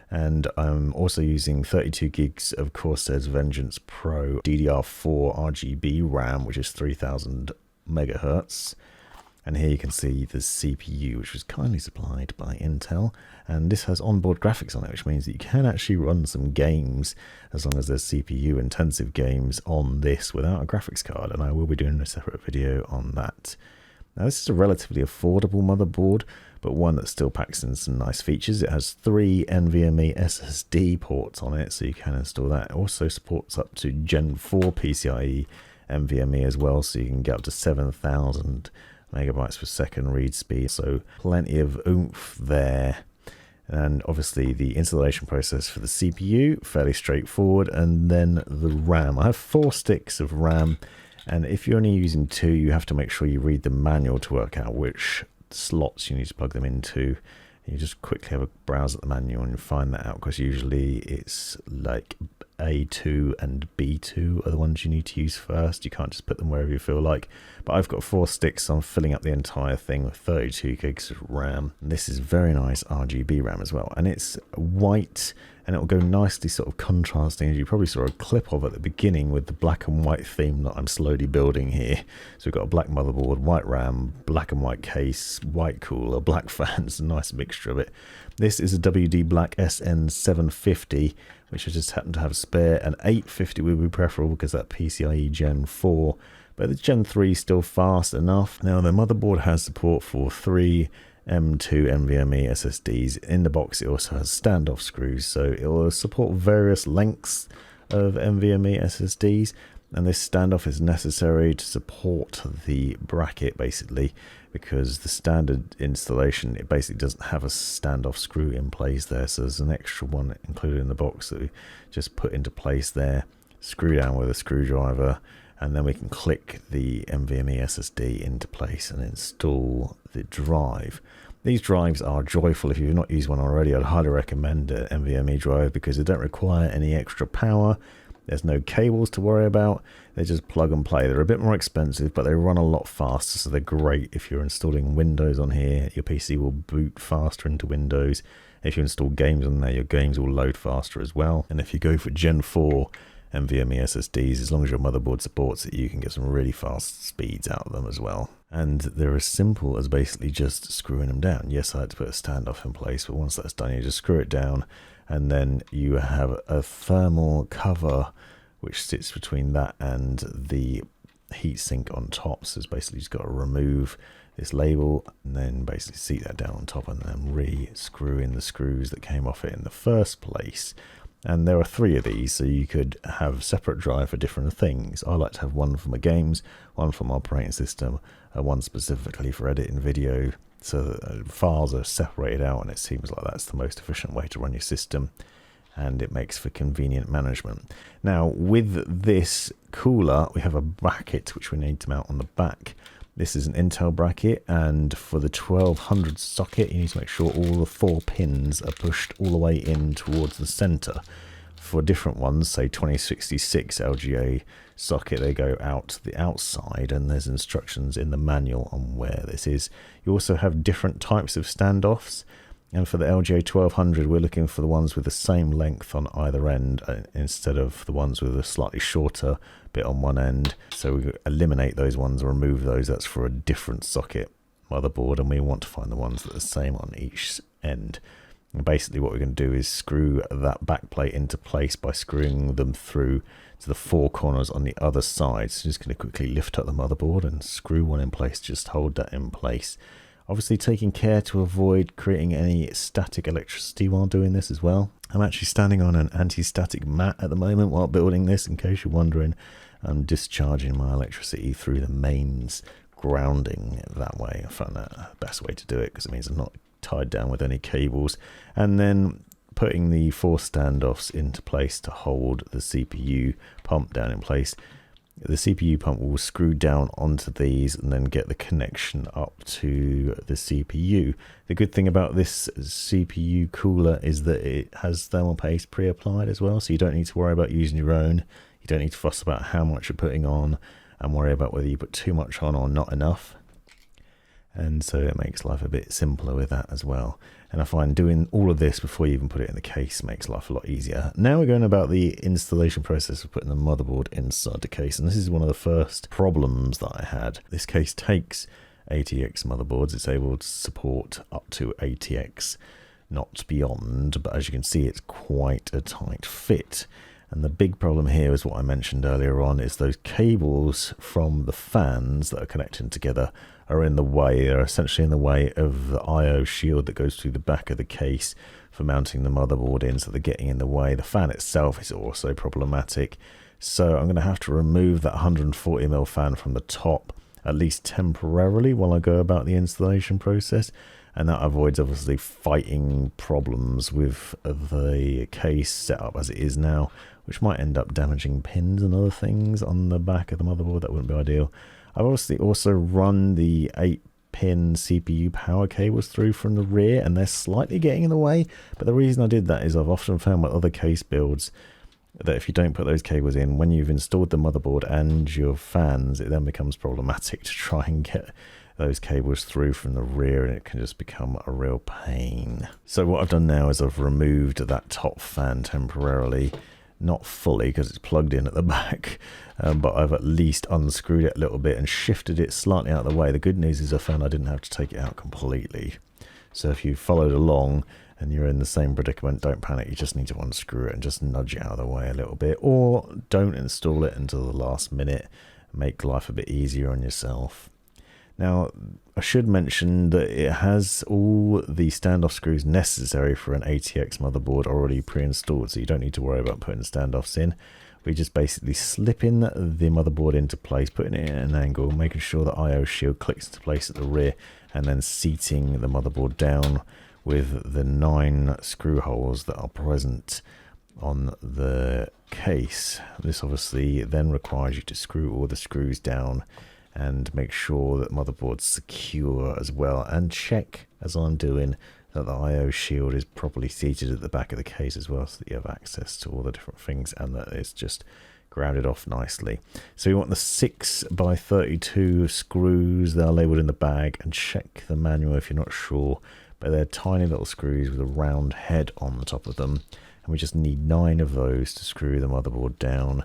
And I'm also using 32 gigs of Corsair's Vengeance Pro DDR4 RGB RAM, which is 3000 megahertz. And here you can see the CPU, which was kindly supplied by Intel, and this has onboard graphics on it, which means that you can actually run some games as long as there's CPU intensive games on this without a graphics card, and I will be doing a separate video on that. Now this is a relatively affordable motherboard, but one that still packs in some nice features. It has 3 NVMe SSD ports on it, so you can install that. It also supports up to Gen 4 PCIe NVMe as well, so you can get up to 7,000 megabytes per second read speed, so plenty of oomph there. And obviously the installation process for the CPU, fairly straightforward, and then the RAM. I have 4 sticks of RAM, and if you're only using 2, you have to make sure you read the manual to work out which slots you need to plug them into. You just quickly have a browse at the manual and find that out, because usually it's like A2 and B2 are the ones you need to use first. You can't just put them wherever you feel like. But I've got 4 sticks, so I'm filling up the entire thing with 32 gigs of RAM. And this is very nice RGB RAM as well, and it's white, and it will go nicely sort of contrasting, as you probably saw a clip of at the beginning, with the black and white theme that I'm slowly building here. So we've got a black motherboard, white RAM, black and white case, white cooler, black fans, a nice mixture of it. This is a WD Black SN750, which I just happen to have a spare. An 850 would be preferable because that PCIe Gen 4, but the Gen 3 is still fast enough. Now the motherboard has support for 3 M2 NVMe SSDs. In the box it also has standoff screws, so it will support various lengths of NVMe SSDs. And this standoff is necessary to support the bracket, basically, because the standard installation, it basically doesn't have a standoff screw in place there. So there's an extra one included in the box that we just put into place there, screw down with a screwdriver, and then we can click the NVMe SSD into place and install the drive. These drives are joyful. If you've not used one already, I'd highly recommend an NVMe drive because they don't require any extra power. There's no cables to worry about. They just plug and play. They're a bit more expensive, but they run a lot faster, so they're great if you're installing Windows on here. Your PC will boot faster into Windows. If you install games on there, your games will load faster as well. And if you go for Gen 4 NVMe SSDs, as long as your motherboard supports it, you can get some really fast speeds out of them as well. And they're as simple as basically just screwing them down. Yes, I had to put a standoff in place, but once that's done, you just screw it down, and then you have a thermal cover which sits between that and the heatsink on top. So it's basically just got to remove this label and then basically seat that down on top and then re-screw in the screws that came off it in the first place. And there are 3 of these, so you could have separate drive for different things. I like to have one for my games, one for my operating system, and one specifically for editing video, so that files are separated out, and it seems like that's the most efficient way to run your system, and it makes for convenient management. Now, with this cooler, we have a bracket which we need to mount on the back. This is an Intel bracket, and for the 1200 socket, you need to make sure all the 4 pins are pushed all the way in towards the center. For different ones, say 2066 LGA socket, they go out to the outside, and there's instructions in the manual on where this is. You also have different types of standoffs, and for the LGA 1200, we're looking for the ones with the same length on either end instead of the ones with a slightly shorter bit on one end. So we eliminate those ones, remove those. That's for a different socket motherboard, and we want to find the ones that are the same on each end. And basically what we're going to do is screw that back plate into place by screwing them through to the 4 corners on the other side. So just going to quickly lift up the motherboard and screw one in place, just hold that in place. Obviously taking care to avoid creating any static electricity while doing this as well. I'm actually standing on an anti-static mat at the moment while building this, in case you're wondering. I'm discharging my electricity through the mains, grounding it that way. I found that the best way to do it because it means I'm not tied down with any cables. And then putting the 4 standoffs into place to hold the CPU pump down in place. The CPU pump will screw down onto these and then get the connection up to the CPU. The good thing about this CPU cooler is that it has thermal paste pre-applied as well, so you don't need to worry about using your own. You don't need to fuss about how much you're putting on and worry about whether you put too much on or not enough. And so it makes life a bit simpler with that as well. And I find doing all of this before you even put it in the case makes life a lot easier. Now we're going about the installation process of putting the motherboard inside the case. And this is one of the first problems that I had. This case takes ATX motherboards. It's able to support up to ATX, not beyond. But as you can see, it's quite a tight fit. And the big problem here is what I mentioned earlier on, is those cables from the fans that are connecting together are in the way. They're essentially in the way of the I/O shield that goes through the back of the case for mounting the motherboard in, so they're getting in the way. The fan itself is also problematic. So I'm going to have to remove that 140mm fan from the top, at least temporarily, while I go about the installation process. And that avoids obviously fighting problems with the case set up as it is now, which might end up damaging pins and other things on the back of the motherboard. That wouldn't be ideal. I've obviously also run the 8-pin CPU power cables through from the rear, and they're slightly getting in the way. But the reason I did that is I've often found with other case builds that if you don't put those cables in, when you've installed the motherboard and your fans, it then becomes problematic to try and get those cables through from the rear, and it can just become a real pain. So what I've done now is I've removed that top fan temporarily, not fully because it's plugged in at the back, but I've at least unscrewed it a little bit and shifted it slightly out of the way. The good news is I found I didn't have to take it out completely. So if you followed along and you're in the same predicament, don't panic. You just need to unscrew it and just nudge it out of the way a little bit, or don't install it until the last minute. Make life a bit easier on yourself. Now, I should mention that it has all the standoff screws necessary for an ATX motherboard already pre-installed, so you don't need to worry about putting standoffs in. we're just basically slipping the motherboard into place, putting it at an angle, making sure the IO shield clicks into place at the rear, and then seating the motherboard down with the 9 screw holes that are present on the case. This obviously then requires you to screw all the screws down and make sure that the motherboard's secure as well, and check, as I'm doing, that the IO shield is properly seated at the back of the case as well, so that you have access to all the different things and that it's just grounded off nicely. So we want the 6x32 screws that are labelled in the bag, and check the manual if you're not sure, but they're tiny little screws with a round head on the top of them, and we just need 9 of those to screw the motherboard down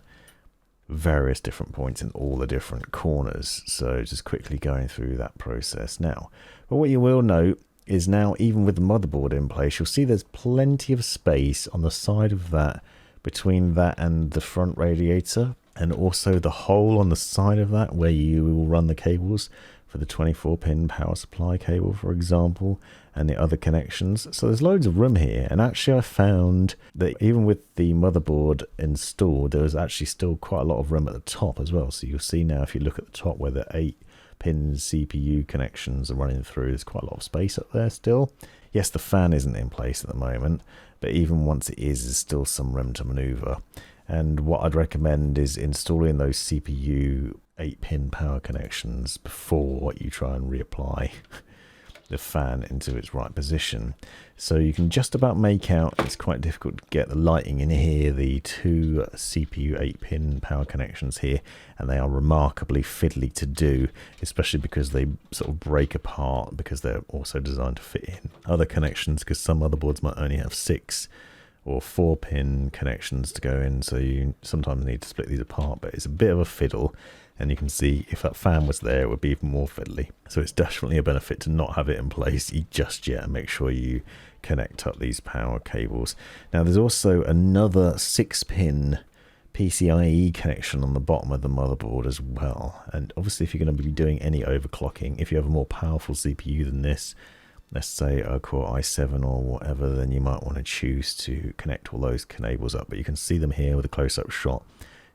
various different points in all the different corners. So just quickly going through that process now. But what you will note is now, even with the motherboard in place, you'll see there's plenty of space on the side of that between that and the front radiator, and also the hole on the side of that where you will run the cables for the 24-pin power supply cable, for example, and the other connections. So there's loads of room here, and actually I found that even with the motherboard installed, there was actually still quite a lot of room at the top as well. So you'll see now, if you look at the top where the 8-pin CPU connections are running through, there's quite a lot of space up there still. Yes, the fan isn't in place at the moment, but even once it is, there's still some room to maneuver. And what I'd recommend is installing those CPU 8-pin power connections before you try and reapply the fan into its right position. So you can just about make out, it's quite difficult to get the lighting in here, the 2 CPU 8-pin power connections here, and they are remarkably fiddly to do, especially because they sort of break apart, because they're also designed to fit in other connections, because some motherboards might only have 6 or 4-pin connections to go in, so you sometimes need to split these apart, but it's a bit of a fiddle. And you can see if that fan was there, it would be even more fiddly. So it's definitely a benefit to not have it in place just yet, and make sure you connect up these power cables. Now there's also another 6-pin PCIe connection on the bottom of the motherboard as well. And obviously if you're going to be doing any overclocking, if you have a more powerful CPU than this, let's say a Core i7 or whatever, then you might want to choose to connect all those cables up. But you can see them here with a close-up shot.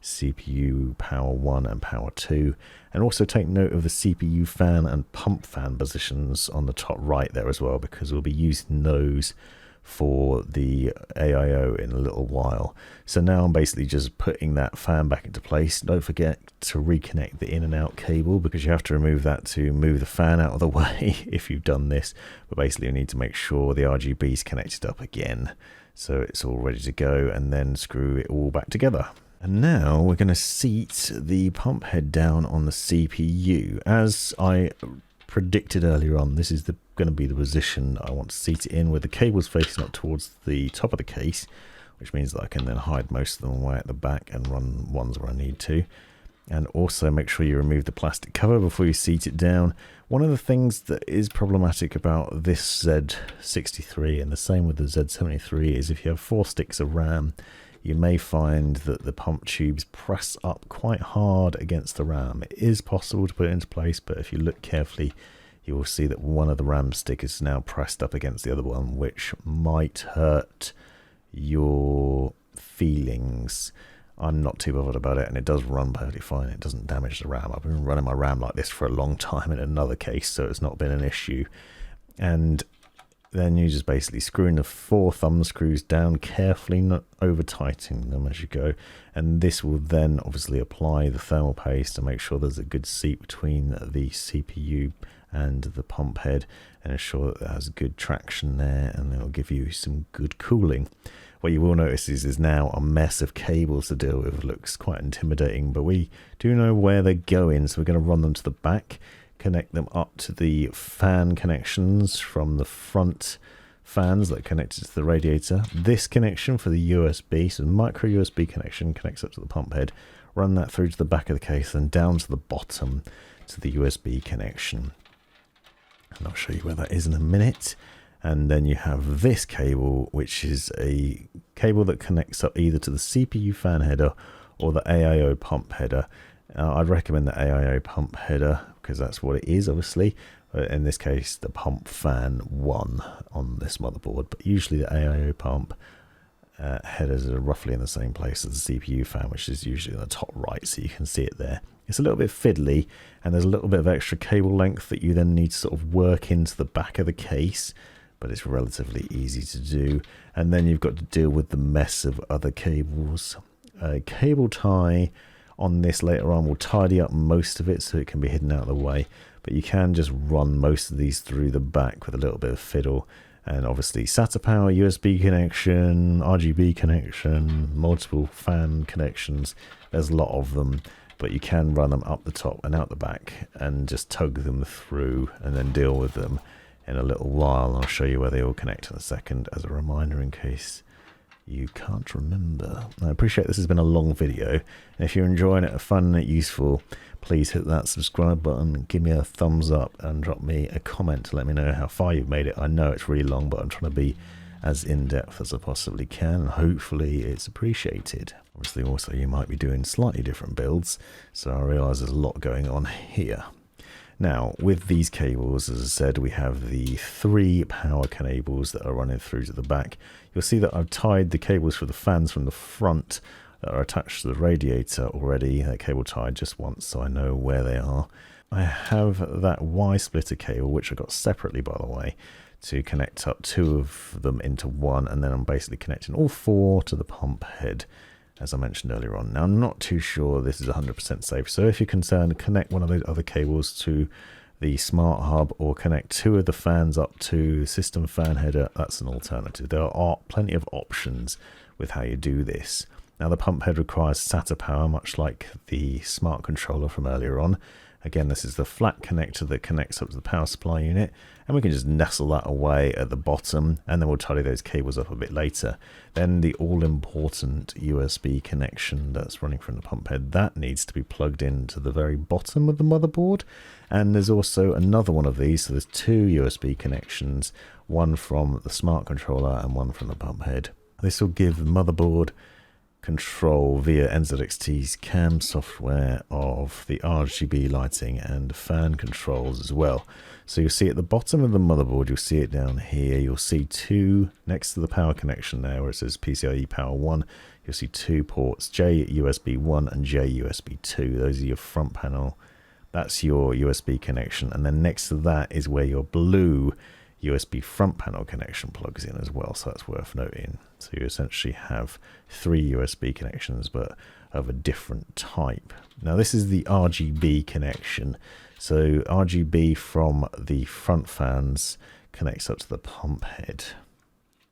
CPU power 1 and power 2, and also take note of the CPU fan and pump fan positions on the top right there as well, because we'll be using those for the AIO in a little while. So now I'm basically just putting that fan back into place. Don't forget to reconnect the in and out cable, because you have to remove that to move the fan out of the way if you've done this, but basically you need to make sure the RGB is connected up again so it's all ready to go, and then screw it all back together. And now we're going to seat the pump head down on the CPU. As I predicted earlier on, this is going to be the position I want to seat it in, with the cables facing up towards the top of the case, which means that I can then hide most of them away at the back and run ones where I need to. And also make sure you remove the plastic cover before you seat it down. One of the things that is problematic about this Z63, and the same with the Z73, is if you have 4 sticks of RAM, you may find that the pump tubes press up quite hard against the RAM. It is possible to put it into place, but if you look carefully, you will see that one of the RAM stickers is now pressed up against the other one, which might hurt your feelings. I'm not too bothered about it, and it does run perfectly fine. It doesn't damage the RAM. I've been running my RAM like this for a long time in another case, so it's not been an issue. And then you just basically screw in the 4 thumb screws down carefully, not over tightening them as you go. And this will then obviously apply the thermal paste to make sure there's a good seat between the CPU and the pump head, and ensure that it has good traction there, and it'll give you some good cooling. What you will notice is there's now a mess of cables to deal with. It looks quite intimidating, but we do know where they're going, so we're going to run them to the back, connect them up to the fan connections from the front fans that are connected to the radiator. This connection for the USB, so the micro USB connection, connects up to the pump head. Run that through to the back of the case, and down to the bottom to the USB connection. And I'll show you where that is in a minute. And then you have this cable, which is a cable that connects up either to the CPU fan header or the AIO pump header. I'd recommend the AIO pump header because that's what it is, obviously. In this case, the pump fan 1 on this motherboard, but usually the AIO pump headers are roughly in the same place as the CPU fan, which is usually in the top right, so you can see it there. It's a little bit fiddly, and there's a little bit of extra cable length that you then need to sort of work into the back of the case, but it's relatively easy to do. And then you've got to deal with the mess of other cables. Cable tie on this later on will tidy up most of it so it can be hidden out of the way, but you can just run most of these through the back with a little bit of fiddle. And obviously SATA power, USB connection, RGB connection, multiple fan connections. There's a lot of them, but you can run them up the top and out the back and just tug them through and then deal with them in a little while. I'll show you where they all connect in a second as a reminder in case you can't remember. I appreciate this has been a long video, and if you're enjoying it, fun and useful, please hit that subscribe button, give me a thumbs up, and drop me a comment to let me know how far you've made it. I know it's really long, but I'm trying to be as in-depth as I possibly can, and hopefully it's appreciated. Obviously also you might be doing slightly different builds, so I realise there's a lot going on here. Now, with these cables, as I said, we have the 3 power cables that are running through to the back. You'll see that I've tied the cables for the fans from the front that are attached to the radiator already. That cable tied just once, so I know where they are. I have that Y-splitter cable, which I got separately, by the way, to connect up 2 of them into one, and then I'm basically connecting all 4 to the pump head, as I mentioned earlier on. Now, I'm not too sure this is 100% safe, so if you're concerned, connect one of those other cables to the smart hub or connect 2 of the fans up to the system fan header. That's an alternative. There are plenty of options with how you do this. Now, the pump head requires SATA power, much like the smart controller from earlier on. Again, this is the flat connector that connects up to the power supply unit, and we can just nestle that away at the bottom, and then we'll tidy those cables up a bit later. Then the all-important USB connection that's running from the pump head, that needs to be plugged into the very bottom of the motherboard. And there's also another one of these, so there's 2 USB connections, one from the smart controller and one from the pump head. This will give the motherboard control via NZXT's CAM software of the RGB lighting and fan controls as well. So you'll see at the bottom of the motherboard, you'll see it down here, you'll see 2 next to the power connection there where it says PCIe power 1, you'll see 2 ports, J USB 1 and J USB 2. Those are your front panel, that's your USB connection, and then next to that is where your blue USB front panel connection plugs in as well, so that's worth noting. So you essentially have 3 USB connections, but of a different type. Now this is the RGB connection. So RGB from the front fans connects up to the pump head.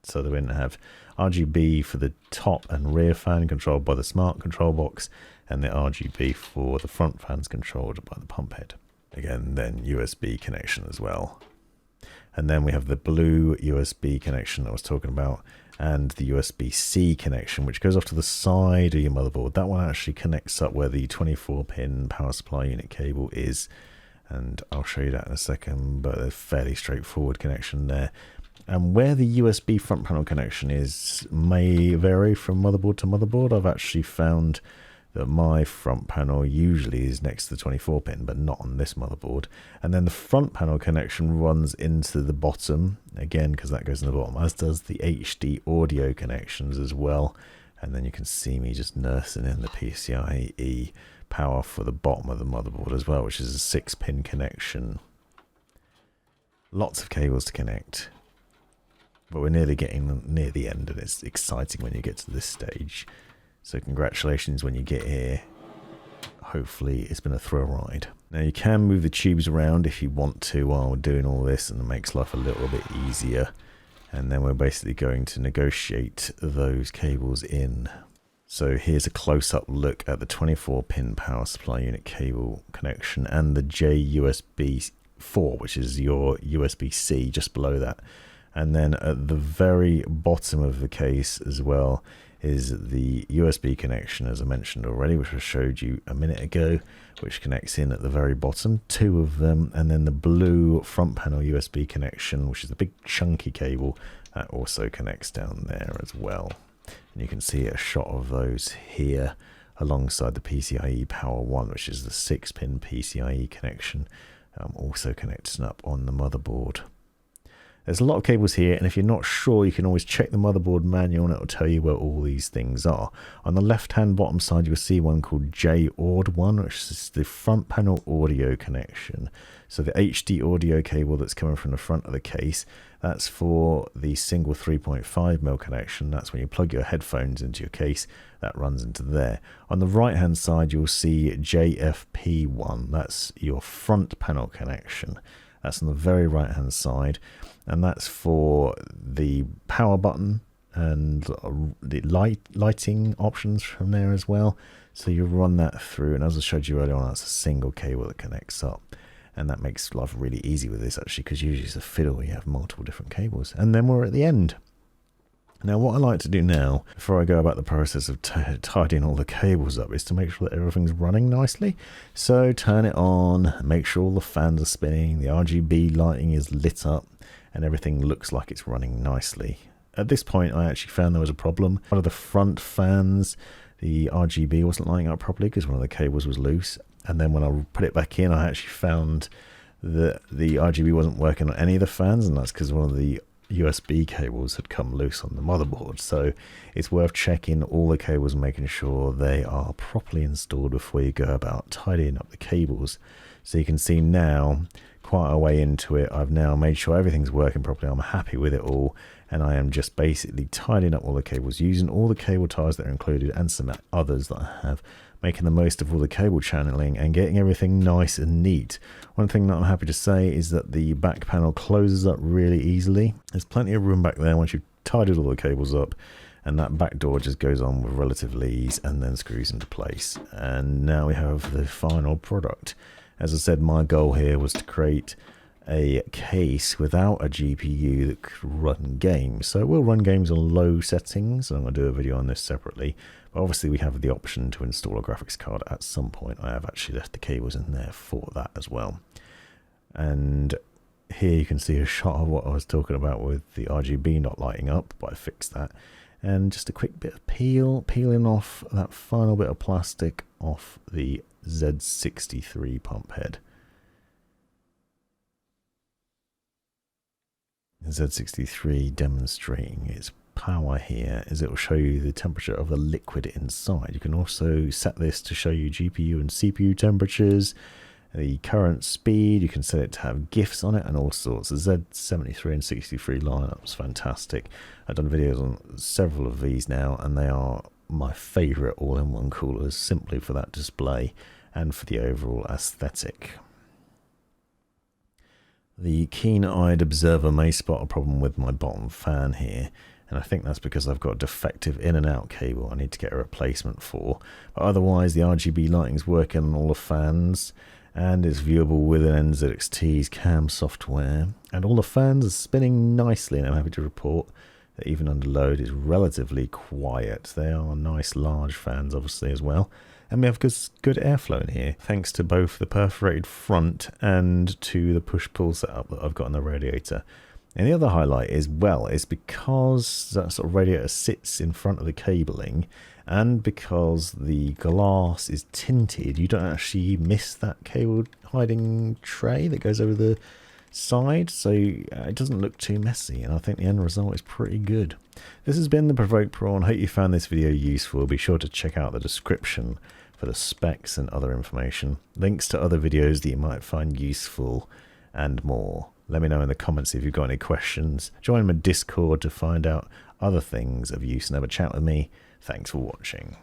So they're going to have RGB for the top and rear fan controlled by the smart control box, and the RGB for the front fans controlled by the pump head. Again, then USB connection as well. And then we have the blue USB connection I was talking about, and the USB-C connection, which goes off to the side of your motherboard. That one actually connects up where the 24-pin power supply unit cable is, and I'll show you that in a second, but a fairly straightforward connection there. And where the USB front panel connection is may vary from motherboard to motherboard. I've actually found that my front panel usually is next to the 24-pin, but not on this motherboard. And then the front panel connection runs into the bottom, again, because that goes in the bottom, as does the HD audio connections as well. And then you can see me just nursing in the PCIe power for the bottom of the motherboard as well, which is a 6-pin connection. Lots of cables to connect, but we're nearly getting near the end, and it's exciting when you get to this stage. So congratulations when you get here. Hopefully it's been a thrill ride. Now you can move the tubes around if you want to while doing all this, and it makes life a little bit easier. And then we're basically going to negotiate those cables in. So here's a close-up look at the 24-pin power supply unit cable connection and the JUSB 4, which is your USB-C just below that. And then at the very bottom of the case as well is the USB connection, as I mentioned already, which I showed you a minute ago, which connects in at the very bottom, 2 of them, and then the blue front panel USB connection, which is the big chunky cable, that also connects down there as well. And you can see a shot of those here alongside the PCIe Power 1, which is the 6-pin PCIe connection, also connecting up on the motherboard. There's a lot of cables here, and if you're not sure, you can always check the motherboard manual and it will tell you where all these things are. On the left-hand bottom side, you'll see one called JAUD1, which is the front panel audio connection. So the HD audio cable that's coming from the front of the case, that's for the single 3.5mm connection. That's when you plug your headphones into your case, that runs into there. On the right-hand side, you'll see JFP1, that's your front panel connection. That's on the very right-hand side. And that's for the power button and the lighting options from there as well. So you run that through, and as I showed you earlier on, that's a single cable that connects up. And that makes life really easy with this, actually, because usually it's a fiddle where you have multiple different cables. And then we're at the end. Now, what I like to do now, before I go about the process of tidying all the cables up, is to make sure that everything's running nicely. So turn it on, make sure all the fans are spinning, the RGB lighting is lit up, and everything looks like it's running nicely. At this point, I actually found there was a problem. One of the front fans, the RGB wasn't lighting up properly because one of the cables was loose. And then when I put it back in, I actually found that the RGB wasn't working on any of the fans, and that's because one of the USB cables had come loose on the motherboard. So it's worth checking all the cables and making sure they are properly installed before you go about tidying up the cables. So you can see now, quite a way into it, I've now made sure everything's working properly. I'm happy with it all, and I am just basically tidying up all the cables, using all the cable ties that are included and some others that I have, making the most of all the cable channeling and getting everything nice and neat. One thing that I'm happy to say is that the back panel closes up really easily. There's plenty of room back there once you've tidied all the cables up, and that back door just goes on with relative ease and then screws into place. And now we have the final product. As I said, my goal here was to create a case without a GPU that could run games. So it will run games on low settings, and I'm going to do a video on this separately. But obviously we have the option to install a graphics card at some point. I have actually left the cables in there for that as well. And here you can see a shot of what I was talking about with the RGB not lighting up, but I fixed that. And just a quick bit of peeling off that final bit of plastic off the Z63 pump head. Z63 demonstrating its power here, as it will show you the temperature of the liquid inside. You can also set this to show you GPU and CPU temperatures, the current speed. You can set it to have GIFs on it and all sorts. The Z73 and 63 lineup's fantastic. I've done videos on several of these now, and they are my favorite all-in-one coolers, simply for that display and for the overall aesthetic. The keen-eyed observer may spot a problem with my bottom fan here, and I think that's because I've got a defective in and out cable I need to get a replacement for. But otherwise, the RGB lighting's working on all the fans, and it's viewable with an NZXT's cam software, and all the fans are spinning nicely, and I'm happy to report that even under load it's relatively quiet. They are nice large fans obviously as well, and we have good airflow in here, thanks to both the perforated front and to the push-pull setup that I've got in the radiator. And the other highlight is, well, is because that sort of radiator sits in front of the cabling, and because the glass is tinted, you don't actually miss that cable hiding tray that goes over the side, so it doesn't look too messy, and I think the end result is pretty good. This has been the Provoked Prawn. Hope you found this video useful. Be sure to check out the description for the specs and other information, links to other videos that you might find useful, and more. Let me know in the comments if you've got any questions. Join my Discord to find out other things of use and have a chat with me. Thanks for watching.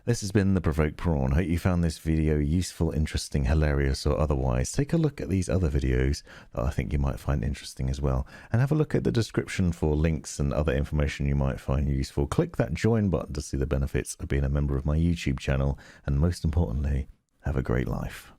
This has been the Provoked Prawn. Hope you found this video useful, interesting, hilarious, or otherwise. Take a look at these other videos that I think you might find interesting as well. And have a look at the description for links and other information you might find useful. Click that join button to see the benefits of being a member of my YouTube channel. And most importantly, have a great life.